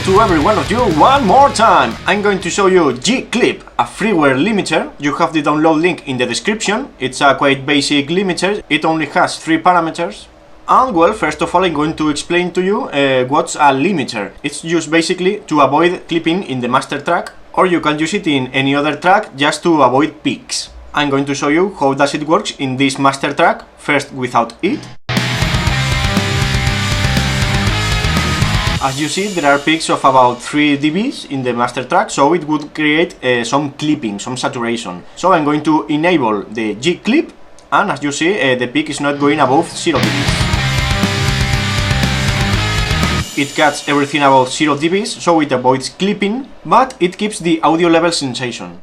to every one of you one more time. I'm going to show you GClip, a freeware limiter. You have the download link in the description. It's a quite basic limiter. It only has 3 parameters. And well, first of all, I'm going to explain to you what's a limiter. It's used basically to avoid clipping in the master track, or you can use it in any other track just to avoid peaks. I'm going to show you how does it works in this master track, first without it. As you see, there are peaks of about 3 dBs in the master track, so it would create some clipping, some saturation. So I'm going to enable the GClip, and as you see, the peak is not going above 0 dBs. It cuts everything about 0 dBs, so it avoids clipping, but it keeps the audio level sensation.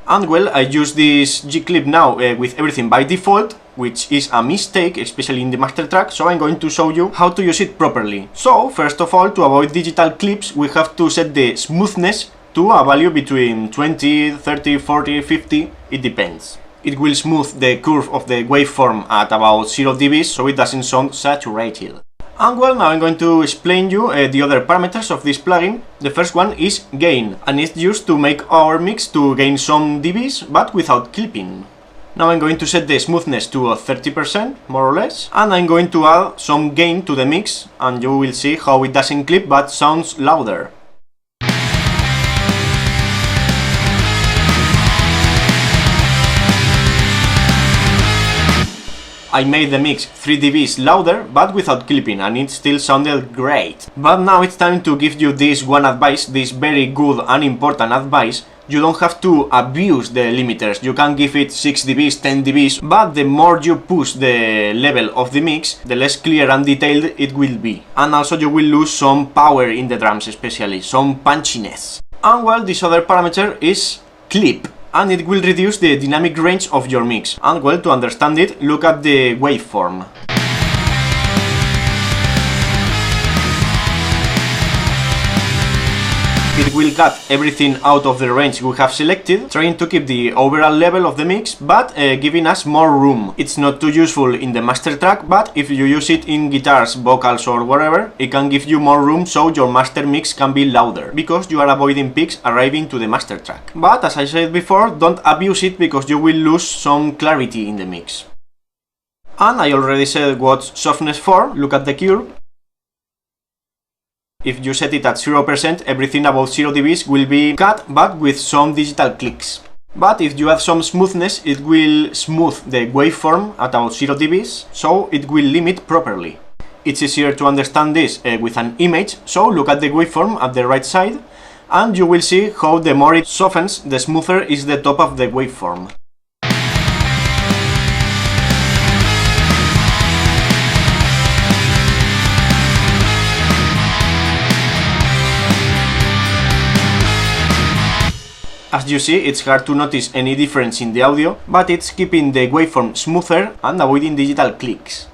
And well, I use this GClip now with everything by default, which is a mistake, especially in the master track, so I'm going to show you how to use it properly. So, first of all, to avoid digital clips, we have to set the smoothness to a value between 20, 30, 40, 50, it depends. It will smooth the curve of the waveform at about 0 dBs, so it doesn't sound saturated. And well, now I'm going to explain you the other parameters of this plugin. The first one is gain, and it's used to make our mix to gain some dBs, but without clipping. Now I'm going to set the smoothness to 30%, more or less, and I'm going to add some gain to the mix, and you will see how it doesn't clip but sounds louder. I made the mix 3 dBs louder, but without clipping, and it still sounded great. But now it's time to give you this one advice, this very good and important advice. You don't have to abuse the limiters. You can give it 6 dBs, 10 dBs, but the more you push the level of the mix, the less clear and detailed it will be. And also you will lose some power in the drums, especially, some punchiness. And well, this other parameter is clip, and it will reduce the dynamic range of your mix. And well, to understand it, look at the waveform. It will cut everything out of the range we have selected, trying to keep the overall level of the mix, but giving us more room. It's not too useful in the master track, but if you use it in guitars, vocals or whatever, it can give you more room so your master mix can be louder, because you are avoiding peaks arriving to the master track. But as I said before, don't abuse it because you will lose some clarity in the mix. And I already said what's softness for, look at the curve. If you set it at 0%, everything above 0 dBs will be cut, but with some digital clicks. But if you add some smoothness, it will smooth the waveform at about 0 dBs, so it will limit properly. It's easier to understand this with an image, so look at the waveform at the right side, and you will see how the more it softens, the smoother is the top of the waveform. As you see, it's hard to notice any difference in the audio, but it's keeping the waveform smoother and avoiding digital clicks.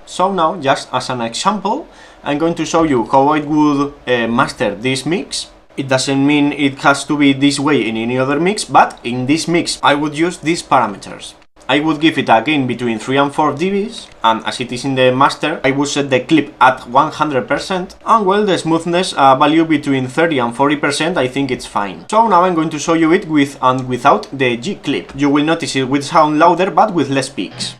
So now, just as an example, I'm going to show you how I would master this mix. It doesn't mean it has to be this way in any other mix, but in this mix I would use these parameters. I would give it a gain between 3 and 4 dBs, and as it is in the master, I would set the clip at 100%, and well, the smoothness value between 30 and 40%, I think it's fine. So now I'm going to show you it with and without the GClip. You will notice it will sound louder, but with less peaks.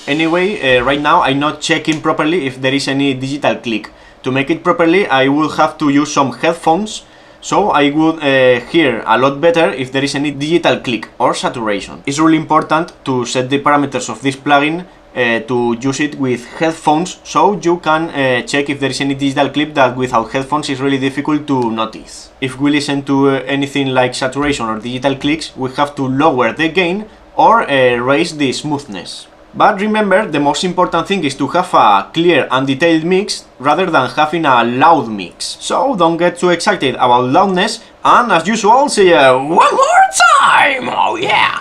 Anyway, right now I'm not checking properly if there is any digital click. To make it properly, I will have to use some headphones, so I would hear a lot better if there is any digital click or saturation. It's really important to set the parameters of this plugin to use it with headphones, so you can check if there is any digital clip that without headphones is really difficult to notice. If we listen to anything like saturation or digital clicks, we have to lower the gain or raise the smoothness. But remember, the most important thing is to have a clear and detailed mix rather than having a loud mix. So don't get too excited about loudness, and as usual, see you one more time! Oh yeah!